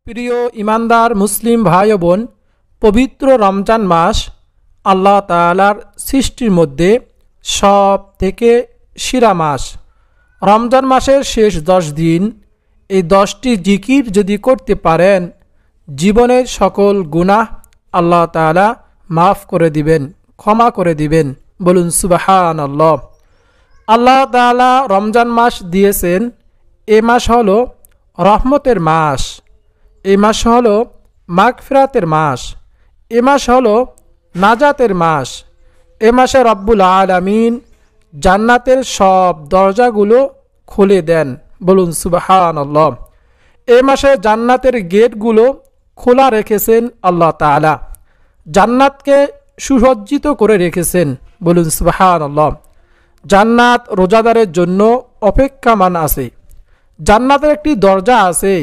প্রিয় ইমানদার মুসলিম ভাই ও বোন, পবিত্র রমজান মাস আল্লাহ তাআলার সৃষ্টির মধ্যে সব থেকে সেরা মাস। রমজান মাসের শেষ 10 দিন এই 10টি জিকির যদি করতে পারেন, জীবনের সকল গুনাহ আল্লাহ তাআলা মাফ করে দিবেন, ক্ষমা করে দিবেন। বলুন সুবহানাল্লাহ। আল্লাহ তাআলা রমজান মাস দিয়েছেন। এ মাস হলো রহমতের মাস, এই মাস হলো মাগফিরাতের মাস, এ মাস হলো নাজাতের মাস। এ মাসে রব্বুল আলামিন জান্নাতের সব দরজাগুলো খুলে দেন। বলুন সুবহানাল্লাহ। এ মাসে জান্নাতের গেটগুলো খোলা রেখেছেন আল্লাহ তাআলা, জান্নাতকে সুসজ্জিত করে রেখেছেন। বলুন সুবহানাল্লাহ। জান্নাত রোজাদারের জন্য অপেক্ষামান আছে। জান্নাতের একটি দরজা আছে,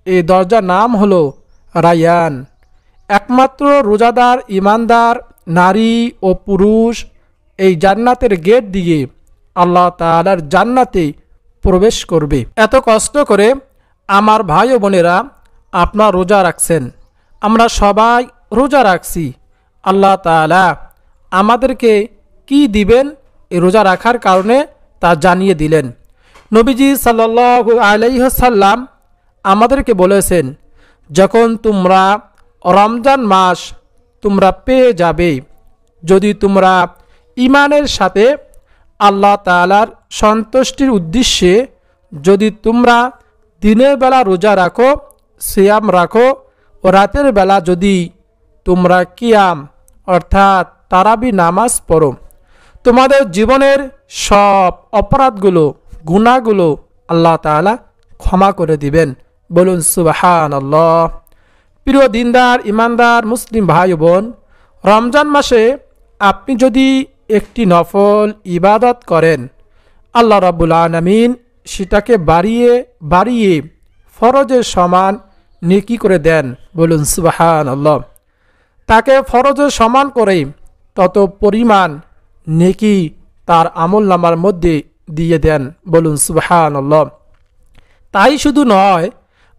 এই দরজার নাম হলো রায়ান। একমাত্র রোজাদার ইমানদার নারী ও পুরুষ এই জান্নাতের গেট দিয়ে আল্লাহ তাআলার জান্নাতে প্রবেশ করবে। এত কষ্ট করে আমার ভাই ও বোনেরা আপনার রোজা রাখছেন, আমরা সবাই রোজা রাখছি। আল্লাহ তাআলা আমাদেরকে কি দিবেন এই রোজা রাখার কারণে তা জানিয়ে দিলেন। নবীজি সাল্লাল্লাহু আলাইহি ওয়াসাল্লাম আমাদেরকে বলেছেন, যখন তোমরা রমজান মাস তোমরা পেয়ে যাবে, যদি তোমরা ঈমানের সাথে আল্লাহ তাআলার সন্তুষ্টির উদ্দেশ্যে যদি তোমরা দিনের বেলা রোজা রাখো, সিয়াম রাখো, ও রাতের বেলা যদি তোমরা কিয়াম অর্থাৎ তারাবি নামাজ পড়ো, তোমাদের জীবনের সব অপরাধগুলো গুনাহগুলো আল্লাহ তাআলা ক্ষমা করে দিবেন। বলুন সুবহানাল্লাহ। প্রিয় দিনদার ইমানদার মুসলিম ভাই বোন, রমজান মাসে আপনি যদি একটি নফল ইবাদত করেন, আল্লাহ রাব্বুল আলামিন সেটাকে বাড়িয়ে বাড়িয়ে ফরজের সমান নেকি করে দেন। বলুন সুবহানাল্লাহ। তাকে ফরজের সমান করে তত পরিমাণ নেকি তার আমলনামার মধ্যে দিয়ে দেন। বলুন সুবহানাল্লাহ। তাই শুধু নয়,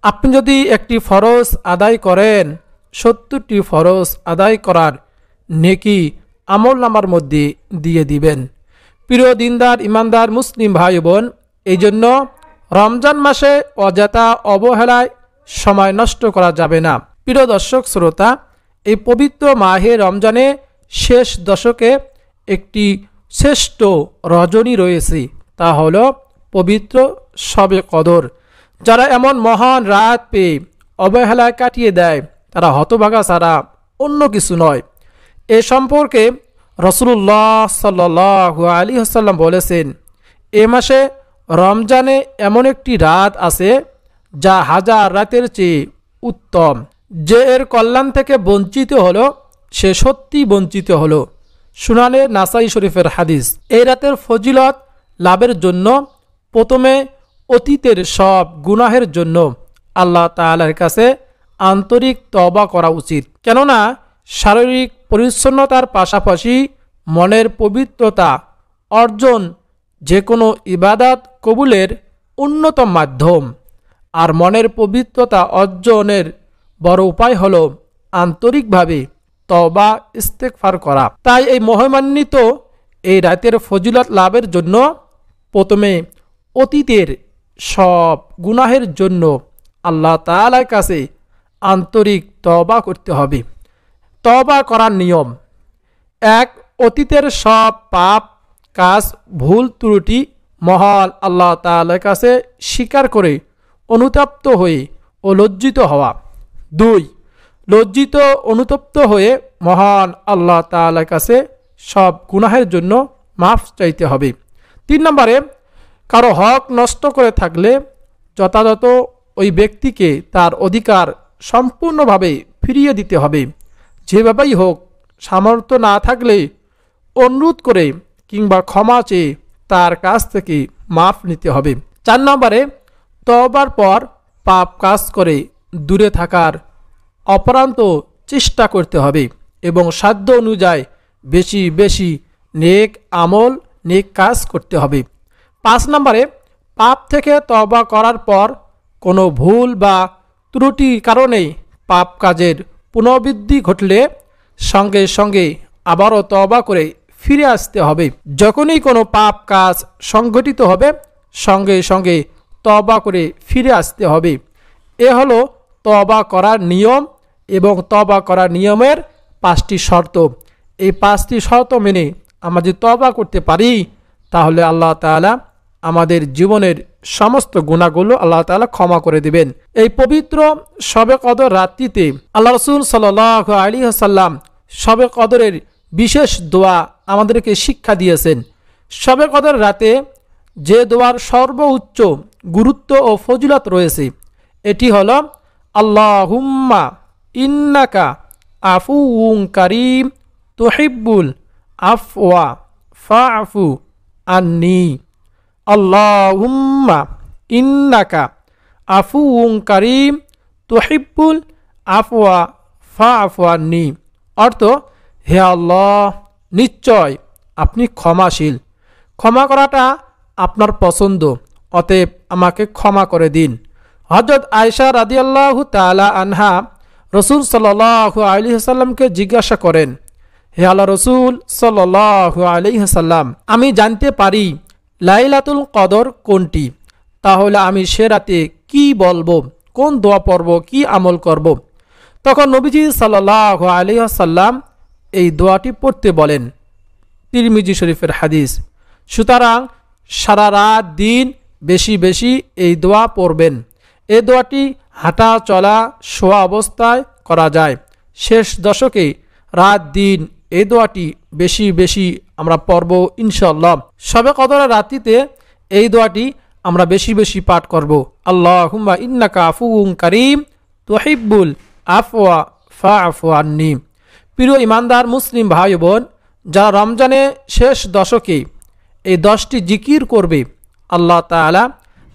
আপনি যদি একটি ফরজ আদায় করেন, 70টি ফরজ আদায় করার নেকি আমলনামার মধ্যে দিয়ে দিবেন। প্রিয় দিনদার ইমানদার মুসলিম ভাই বোন, এই জন্য রমজান মাসে অযথা অবহেলায় সময় নষ্ট করা যাবে না। প্রিয় দর্শক শ্রোতা, এই পবিত্র মাহে রমজানে শেষ দশকে একটি শ্রেষ্ঠ রজনী রয়েছে, তা হলো পবিত্র শবে কদর। যারা এমন মহান রাত পেয়ে অবহেলায় কাটিয়ে দেয়, তারা হতভাগা ছাড়া অন্য কিছু নয়। এ সম্পর্কে রাসূলুল্লাহ সাল্লাল্লাহু আলাইহি ওয়াসাল্লাম বলেছেন, এ মাসে রমজানে এমন একটি রাত আছে যা হাজার রাতের চেয়ে উত্তম। যে এর কল্যাণ থেকে বঞ্চিত হলো, সে সত্যি বঞ্চিত হলো। সুনানে নাসাই শরীফের হাদিস। এই রাতের ফজিলত লাভের জন্য প্রথমে অতীতের সব গুনাহের জন্য আল্লাহ তাআলার কাছে আন্তরিক তওবা করা উচিত। কেননা শারীরিক পরিচ্ছন্নতার পাশাপাশি মনের পবিত্রতা অর্জন যে কোনো ইবাদত কবুলের অন্যতম মাধ্যম। আর মনের পবিত্রতা অর্জনের বড় উপায় হলো আন্তরিকভাবে তওবা ইস্তেগফার করা। তাই এই মহিমান্বিত এই রাতের ফজিলত লাভের জন্য প্রথমে অতীতের সব গুনাহের জন্য আল্লাহ তাআলার কাছে আন্তরিক তওবা করতে হবে। তওবা করার নিয়ম: 1. অতীতের সব পাপ কাজ ভুল ত্রুটি মহান আল্লাহ তাআলার কাছে স্বীকার করে অনুতপ্ত হয়ে ও লজ্জিত হওয়া। 2. লজ্জিত অনুতপ্ত হয়ে মহান আল্লাহ তাআলার কাছে সব গুনাহের জন্য মাফ চাইতে হবে। 3 নম্বরে, কারো হক নষ্ট করে থাকলে যথাযথ ওই ব্যক্তিকে তার অধিকার সম্পূর্ণভাবে ফিরিয়ে দিতে হবে। যেভাবেই হোক, সামর্থ্য না থাকলে অনুরোধ করে কিংবা ক্ষমা চেয়ে তার কাছ থেকে মাফ নিতে হবে। 4 নম্বরে, তওবার পর পাপ কাজ করে দূরে থাকার অপরান্ত চেষ্টা করতে হবে এবং সাধ্য অনুযায়ী বেশি বেশি নেক আমল নেক কাজ করতে হবে। 5 নম্বরে, পাপ থেকে তওবা করার পর কোনো ভুল বা ত্রুটির কারণে পাপ কাজের পুনরাবৃত্তি ঘটলে সঙ্গে সঙ্গে আবারও তওবা করে ফিরে আসতে হবে। যখনই কোনো পাপ কাজ সংঘটিত হবে সঙ্গে সঙ্গে তওবা করে ফিরে আসতে হবে। এ হলো তওবা করার নিয়ম এবং তওবা করার নিয়মের 5টি শর্ত। এই 5টি শর্ত মেনে আমরা যদি তওবা করতে পারি তাহলে আল্লাহ তাআলা আমাদের জীবনের সমস্ত গুনাহগুলো আল্লাহ তাআলা ক্ষমা করে দিবেন। এই পবিত্র শবে কদর রাত্রিতে আল্লাহ রাসূল সাল্লাল্লাহু আলাইহি ওয়াসাল্লাম শবে কদরের বিশেষ দোয়া আমাদেরকে শিক্ষা দিয়েছেন। শবে কদর রাতে যে দোয়ার সর্বোচ্চ গুরুত্ব ও ফজিলত রয়েছে এটি হলো আল্লাহুম্মা ইন্নাকা আফুউন কারীম তুহিব্বুল আফওয়া ফাআফু আন্নি। আল্লাহুম্মা ইন্নাকা আফুউন কারীম তুহিব্বুল আফওয়া ফাআফু আন্নি। অর্থ, হে আল্লাহ, নিশ্চয় আপনি ক্ষমাশীল, ক্ষমা করাটা আপনার পছন্দ, অতএব আমাকে ক্ষমা করে দিন। হযরত আয়েশা রাদিয়াল্লাহু তাআলা আনহা রাসূল সাল্লাল্লাহু আলাইহি ওয়াসাল্লামকে জিজ্ঞাসা করেন, হে আল্লাহ রাসূল সাল্লাল্লাহু আলাইহি ওয়াসাল্লাম, আমি জানতে পারি লাইলাতুল কদর কোনটি, তাহলে আমি সে রাতে কি বলবো, কোন দোয়া পড়ব, কি আমল করব? তখন নবীজি সাল্লাল্লাহু আলাইহি ওয়াসাল্লাম এই দোয়াটি পড়তে বলেন। তিরমিজি শরীফের হাদিস। সুতরাং সারা রাত দিন বেশি বেশি এই দোয়া পড়বেন। এই দোয়াটি হাঁটা চলা শোয়া অবস্থায় করা যায়। শেষ দশকে রাত দিন এই দোয়াটি বেশি বেশি আমরা পড়ব ইনশাআল্লাহ। শবে কদরের রাত্রিতে এই দোয়াটি আমরা বেশি বেশি পাঠ করব। আল্লাহুম্মা ইন্নাকা আফুউন কারীম তুহিব্বুল আফওয়া ফাআফু আন্নি। প্রিয় ইমানদার মুসলিম ভাই বোন, যারা রমজানের শেষ দশকে এই 10টি জিকির করবে আল্লাহ তাআলা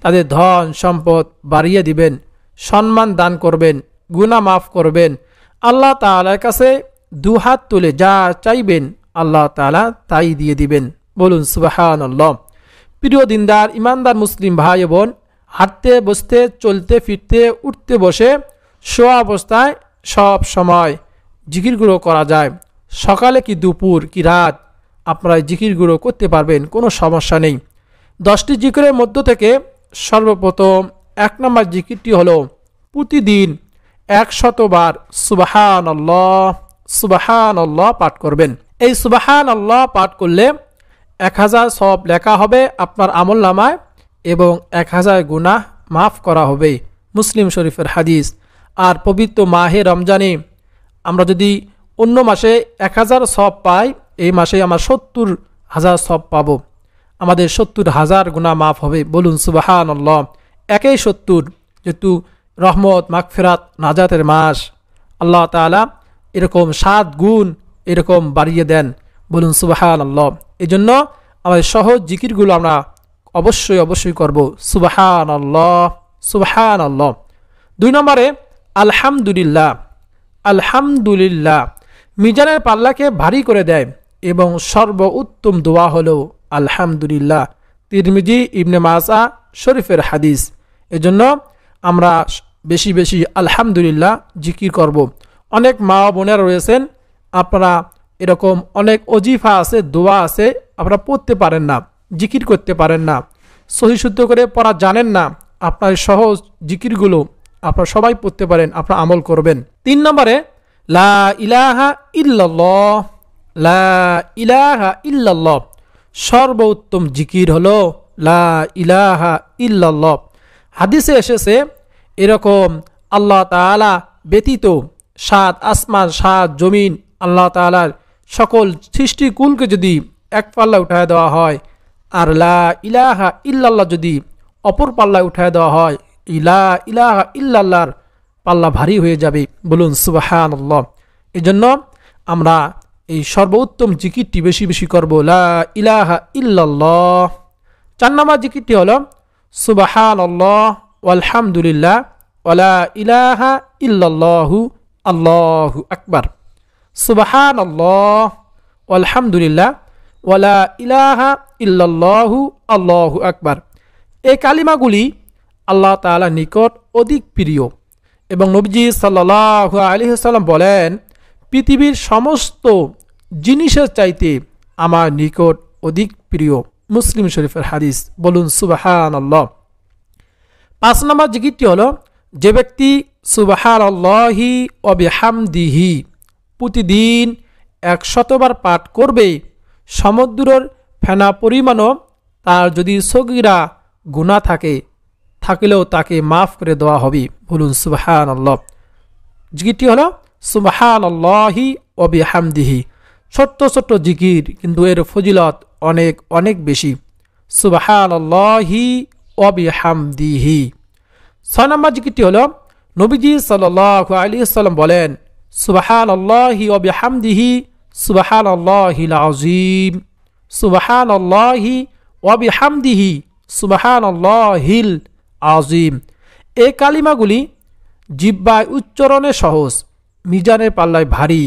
তাদের ধন সম্পদ বাড়িয়ে দিবেন, সম্মান দান করবেন, গুনাহ মাফ করবেন। আল্লাহ তাআলার কাছে দুহাত তুলে যা চাইবেন আল্লাহ তাআলা তাই দিয়ে দিবেন। বলুন সুবহানাল্লাহ। প্রিয় দিনদার ইমানদার মুসলিম ভাই বোন, হাঁটতে বসতে চলতে ফিরতে উঠতে বসে শোয়া অবস্থায় সব সময় জিকিরগুলো করা যায়। সকালে কি দুপুর কি রাত আপনারা জিকিরগুলো করতে পারবেন, কোনো সমস্যা নেই। 10টি জিকিরের মধ্য থেকে সর্বপ্রথম 1 নম্বর জিকিরটি হলো প্রতিদিন 100 বার সুবহানাল্লাহ সুবহানাল্লাহ পাঠ করবেন। এই সুবহানাল্লাহ পাঠ করলে 1000 সওয়াব লেখা হবে আপনার আমলনামায় এবং 1000 গুনাহ মাফ করা হবে। মুসলিম শরীফের হাদিস। আর পবিত্র মাহে রমজানে আমরা যদি অন্য মাসে 1000 সওয়াব পাই, এই মাসে আমরা 70,000 সওয়াব পাবো, আমাদের 70,000 গুনাহ মাফ হবে। বলুন সুবহানাল্লাহ। একেই 70, যেহেতু রহমত মাগফিরাত নাজাতের মাস, আল্লাহ তাআলা এরকম 7 গুণ এরকম বাড়িয়ে দেন। বলুন সুবহানাল্লাহ। এই জন্য আমাদের সহজ জিকিরগুলো আমরা অবশ্যই অবশ্যই করব। সুবহানাল্লাহ সুবহানাল্লাহ। 2 নম্বরে আলহামদুলিল্লাহ। আলহামদুলিল্লাহ মিজানের পাল্লাকে ভারী করে দেয় এবং সর্বোত্তম দোয়া হলো আলহামদুলিল্লাহ। তিরমিজি ইবনে মাজাহ শরীফের হাদিস। এজন্য আমরা বেশি বেশি আলহামদুলিল্লাহ জিকির করব। অনেক মা বোনেরা রয়েছেন, আপনারা এরকম অনেক ওজিফা আছে, দোয়া আছে, আপনারা পড়তে পারেন না, জিকির করতে পারেন না, সহি শুদ্ধ করে পড়া জানেন না। আপনার সহজ জিকিরগুলো আপনারা সবাই পড়তে পারেন, আপনারা আমল করবেন। 3 নম্বরে লা ইলাহা ইল্লাল্লাহ। লা ইলাহা ইল্লাল্লাহ সর্বোত্তম জিকির হলো লা ইলাহা ইল্লাল্লাহ। হাদিসে এসেছে এরকম আল্লাহ তাআলা ব্যতীত 7 আসমান 7 জমিন আল্লাহ তাআলার সকল সৃষ্টিকুলকে যদি এক পাল্লা উঠায় দেওয়া হয় আর লা ইলাহা ইল্লাল্লাহ যদি অপর পাল্লায় উঠায় দেওয়া হয়, লা ইলাহা ইল্লাল্লাহর পাল্লা ভারী হয়ে যাবে। বলুন সুবহানাল্লাহ। এই জন্য আমরা এই সর্বোত্তম জিকিরটি বেশি বেশি করব, লা ইলাহা ইল্লাল্লাহ। 4 নম্বর জিকিরটি হলো সুবহানাল্লাহ ওয়ালহামদুলিল্লাহ ওয়ালা ইলাহা ইল্লাল্লাহু আল্লাহু আকবার। সুবহানাল্লাহ ওয়ালহামদুলিল্লাহ ওয়ালা ইলাহা ইল্লাল্লাহু আল্লাহু আকবার। এই কালিমাগুলি আল্লাহ তাআলার নিকট অধিক প্রিয় এবং নবীজি সাল্লাল্লাহু আলাইহি ওয়াসাল্লাম বলেন, পৃথিবীর সমস্ত জিনিসের চাইতে আমার নিকট অধিক প্রিয়। মুসলিম শরীফের হাদিস। বলুন সুবহানাল্লাহ। 5 নম্বর জিকিরটি হলো, যে ব্যক্তি সুবহানাল্লাহি ওয়া বিহামদিহি প্রতিদিন 100 বার পাঠ করবে, সমুদ্রের ফেনা পরিমাণও তার যদি সগীরা গুনাহ থাকলেও তাকে মাফ করে দেওয়া হবে। বলুন সুবহানাল্লাহ। জিকিরটি হলো সুবহানাল্লাহি ওয়া বিহামদিহি। ছোট্ট ছোট্ট জিকির, কিন্তু এর ফজিলত অনেক অনেক বেশি। সুবহানাল্লাহি ওয়া বিহামদিহি। 6 নম্বর জিকিরটি হলো, নবীজি সাল্লাল্লাহু আলাইহি ওয়াসাল্লাম বলেন, সুবহানাল্লাহি ওয়া বিহামদিহি সুবহানাল্লাহিল আযীম, সুবহানাল্লাহি ওয়া বিহামদিহি সুবহানাল্লাহিল আযীম। এই কালিমাগুলি জিহ্বায় উচ্চারণে সহজ, মিজানের পাল্লায় ভারী,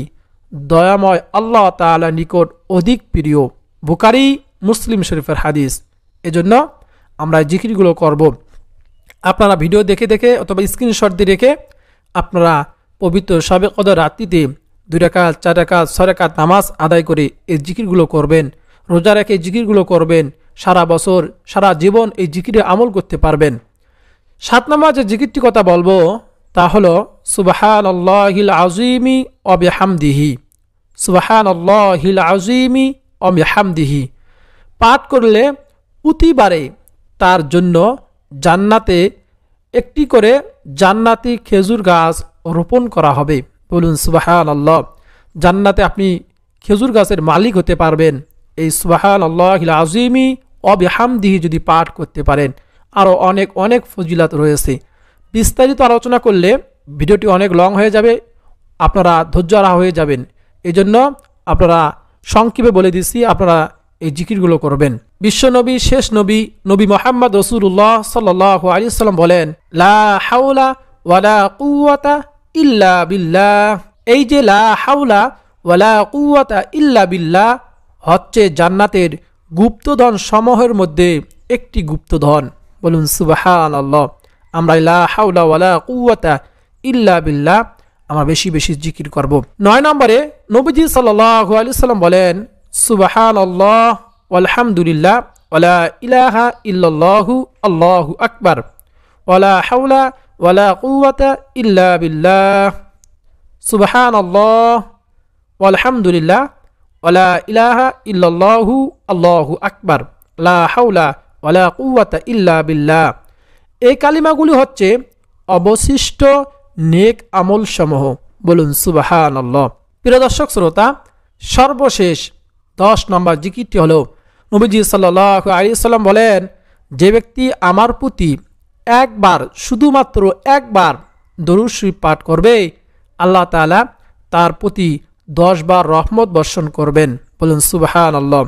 দয়াময় আল্লাহ তাআলা নিকট অধিক প্রিয়। বুখারী মুসলিম শরীফের হাদিস। এজন্য আমরা জিকিরগুলো করব। আপনারা ভিডিও দেখে দেখে অথবা স্ক্রিনশট দিয়ে রেখে আপনারা পবিত্র শবে কদর রাত্রিতে 2 রাকাত 4 রাকাত 6 রাকাত নামাজ আদায় করে এই জিকিরগুলো করবেন। রোজা রেখে এই জিকিরগুলো করবেন। সারা বছর সারা জীবন এই জিকিরে আমল করতে পারবেন। 7 নম্বর যে জিকিরটি কথা বলবো তা হলো সুবহানাল্লাহিল আযীমি ওয়া বিহামদিহি, সুবহানাল্লাহিল আযীমি ওয়া বিহামদিহি। পাঠ করলে প্রতিবারে তার জন্য জান্নাতে একটি করে জান্নাতি খেজুর গাছ রোপণ করা হবে। বলুন সুবহানাল্লাহ। জান্নাতে আপনি খেজুর গাছের মালিক হতে পারবেন এই সুবহানাল্লাহিল আযীমি ওয়া বিহামদিহি যদি পাঠ করতে পারেন। আরও অনেক অনেক ফজিলত রয়েছে। বিস্তারিত আলোচনা করলে ভিডিওটি অনেক লং হয়ে যাবে, আপনারা ধৈর্য হারা হয়ে যাবেন। এই জন্য আপনারা সংক্ষেপে বলে দিচ্ছি, আপনারা এই জিকিরগুলো করবেন। বিশ্বনবী, শেষ নবী, নবী মুহাম্মদ রাসূলুল্লাহ সাল্লাল্লাহু আলাইহি ওয়াসাল্লাম বলেন, লা হাওলা ওয়ালা কুওয়াতা ইল্লা বিল্লাহ। এই যে লা হাওলা ওয়ালা কুওয়াতা ইল্লা বিল্লাহ হচ্ছে জান্নাতের গুপ্তধন সমূহের মধ্যে একটি গুপ্তধন। বলুন সুবহানাল্লাহ। আমরা লা হাওলা ওয়ালা কুওয়াতা ইল্লা বিল্লাহ আমরা বেশি বেশি জিকির করব। 9 নম্বরে নবীজি সাল্লাল্লাহু আলাইহি ওয়াসাল্লাম বলেন, সুবহানাল্লাহ ওয়ালহামদুলিল্লাহ ওয়ালা ইলাহা ইল্লাল্লাহু আল্লাহু আকবার ওয়ালা হাওলা ওয়ালা কুওয়াতা ইল্লা বিল্লাহ। সুবহানাল্লাহ ওয়ালহামদুলিল্লাহ ওয়ালা ইলাহা ইল্লাল্লাহু আল্লাহু আকবার লা হাওলা ওয়ালা কুওয়াতা ইল্লা বিল্লাহ। এই কালিমাগুলি হচ্ছে অবশিষ্ট নেক আমল সমূহ। বলুন সুবহানাল্লাহ। প্রিয় দর্শক শ্রোতা, সর্বশেষ 10 নম্বর জিকিরটি হলো, নবীজি সাল্লাল্লাহু আলাইহি ওয়াসাল্লাম বলেন, যে ব্যক্তি আমার প্রতি একবার, শুধুমাত্র একবার দরুদ শরীফ পাঠ করবে, আল্লাহ তাআলা তার প্রতি 10 বার রহমত বর্ষণ করবেন। বলুন সুবহানাল্লাহ।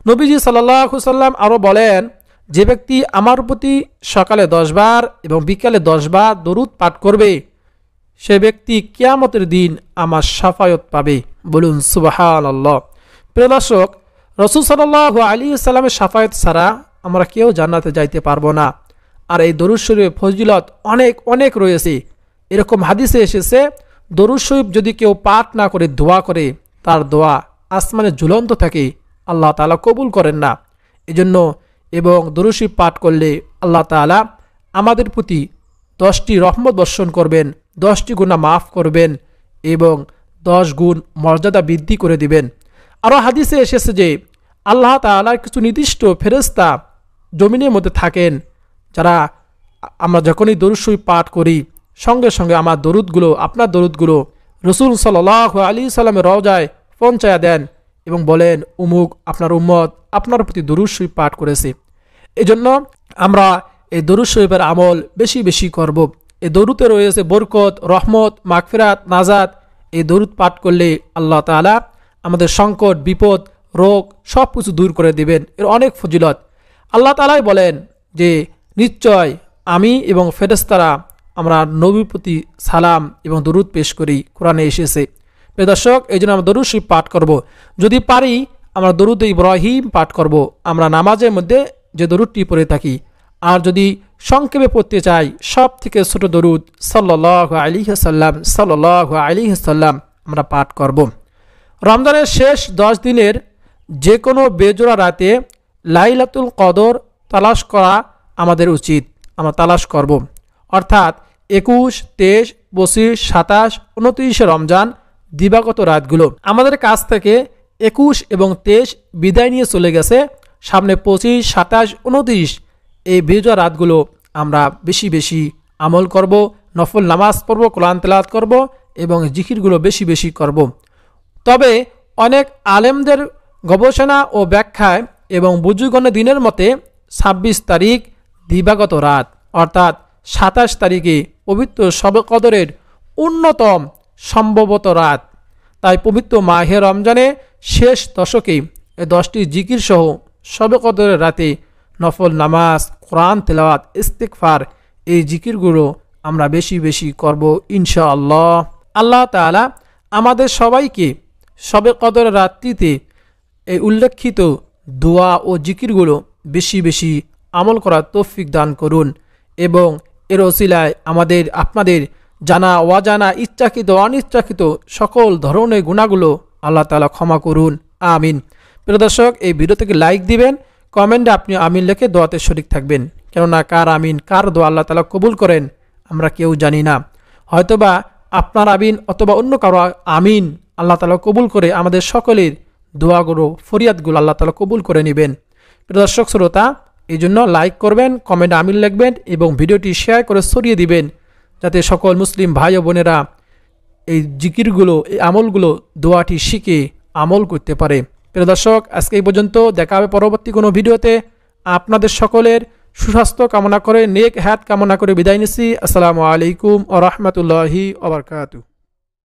নবীজি সাল্লাল্লাহু আলাইহি ওয়াসাল্লাম আরও বলেন, যে ব্যক্তি আমার প্রতি সকালে 10 বার এবং বিকালে 10 বার দরুদ পাঠ করবে, সে ব্যক্তি কিয়ামতের দিন আমার শাফায়াত পাবে। বলুন সুবহানাল্লাহ। প্রিয় দর্শক, রাসূল সাল্লাল্লাহু আলাইহি ওয়াসাল্লামের শাফায়াত ছাড়া আমরা কেউ জান্নাতে যাইতে পারবো না। আর এই দরুদ শরীফের ফজিলত অনেক অনেক রয়েছে। এরকম হাদিসে এসেছে, দরুদ শরীফ যদি কেউ পাঠ না করে দোয়া করে, তার দোয়া আসমানে ঝুলন্ত থাকে, আল্লাহ তাআলা কবুল করেন না। এজন্য এবং দরুদ শরীফ পাঠ করলে আল্লাহ তাআলা আমাদের প্রতি 10টি রহমত বর্ষণ করবেন, 10টি গুনাহ মাফ করবেন এবং 10 গুণ মর্যাদা বৃদ্ধি করে দিবেন। আরও হাদিসে এসেছে যে আল্লাহ তাআলার কিছু নির্দিষ্ট ফেরেশতা জমিনের মধ্যে থাকেন, যারা আমরা যখনই দরুদ শরীফ পাঠ করি, সঙ্গে সঙ্গে আমার দরুদগুলো, আপনার দরুদগুলো রাসূল সাল্লাল্লাহু আলাইহি সাল্লামের রওজায় পৌঁছায়া দেন এবং বলেন, উমুক আপনার উম্মত আপনার প্রতি দরুদ শরীফ পাঠ করেছে। এজন্য আমরা এই দরুদ শরীফের আমল বেশি বেশি করব। এই দরুদে রয়েছে বরকত, রহমত, মাগফিরাত, নাজাত। এই দরুদ পাঠ করলে আল্লাহ তাআলা আমাদের সংকট, বিপদ, রোগ সব কিছু দূর করে দিবেন। এর অনেক ফজিলত। আল্লাহ তাআলাই বলেন যে নিশ্চয় আমি এবং ফেরেশতারা আমরা নবীর প্রতি সালাম এবং দরুদ পেশ করি, কোরআনে এসেছে। প্রিয় দর্শক, এই জন্য আমরা দরুদ শরীফ পাঠ করব। যদি পারি আমরা দরুদ ইব্রাহিম পাঠ করব। আমরা নামাজের মধ্যে যে দরুদটি পড়ে থাকি, আর যদি সংক্ষেপে পড়তে চাই, সব থেকে ছোট দরুদ সাল্লাল্লাহু আলাইহি ওয়াসাল্লাম সাল্লাল্লাহু আলাইহি ওয়াসাল্লাম আমরা পাঠ করব। রমজানের শেষ 10 দিনের যে কোনো বেজোড়া রাতে লাইলাতুল কদর তালাশ করা আমাদের উচিত, আমরা তালাশ করব। অর্থাৎ 21, 23, 25, 27, 29 রমজান দিবাগত রাতগুলো আমাদের কাছ থেকে 21 এবং 23 বিদায় নিয়ে চলে গেছে। সামনে 25, 27, 29 এই বেজোড়া রাতগুলো আমরা বেশি বেশি আমল করব, নফল নামাজ পড়ব, কোরআন তেলাওয়াত করব এবং জিকিরগুলো বেশি বেশি করব। তবে অনেক আলেমদের গবেষণা ও ব্যাখ্যায় এবং বুজুর্গণের দিনের মতে 26 তারিখ দিবাগত রাত, অর্থাৎ 27 তারিখে পবিত্র শবে কদরের অন্যতম সম্ভবত রাত। তাই পবিত্র মাহে রমজানে শেষ দশকে এই 10টি জিকির সহ শবে কদরের রাতে নফল নামাজ, কোরআন তেলাওয়াত, ইস্তিগফার এই জিকিরগুলো আমরা বেশি বেশি করব ইনশাআল্লাহ। আল্লাহ তাআলা আমাদের সবাইকে শবে কদরের রাত্রিতে এই উল্লেখিত দোয়া ও জিকিরগুলো বেশি বেশি আমল করার তৌফিক দান করুন এবং এর ওসিলায় আমাদের আপনাদের জানা অজানা ইচ্ছাকৃত অনিচ্ছাকৃত সকল ধরনের গুনাহগুলো আল্লাহ তাআলা ক্ষমা করুন, আমিন। প্রিয় দর্শক, এই ভিডিও থেকে লাইক দিবেন, কমেন্টে আপনি আমিন লিখে দোয়াতে শরীক থাকবেন। কেননা কার আমিন কার দোয়া আল্লাহ তাআলা কবুল করেন আমরা কেউ জানি না। হয়তোবা আপনার আমিন অথবা অন্য কারো আমিন আল্লাহ তাআলা কবুল করে আমাদের সকলের দোয়াগুলো ফরিয়াদগুলো আল্লাহ তাআলা কবুল করে নেবেন। প্রিয় দর্শক শ্রোতা, এই জন্য লাইক করবেন, কমেন্টে আমিন লিখবেন এবং ভিডিওটি শেয়ার করে ছড়িয়ে দিবেন যাতে সকল মুসলিম ভাই ও বোনেরা এই জিকিরগুলো এই আমলগুলো দোয়াটি শিখে আমল করতে পারে। প্রিয় দর্শক, আজকে এই পর্যন্ত, দেখা হবে পরবর্তী কোনো ভিডিওতে। আপনাদের সকলের সুস্বাস্থ্য কামনা করে, নেক হায়াত কামনা করে বিদায় নিচ্ছি। আসসালামু আলাইকুম ওয়া রাহমাতুল্লাহি ওয়া বারাকাতুহু।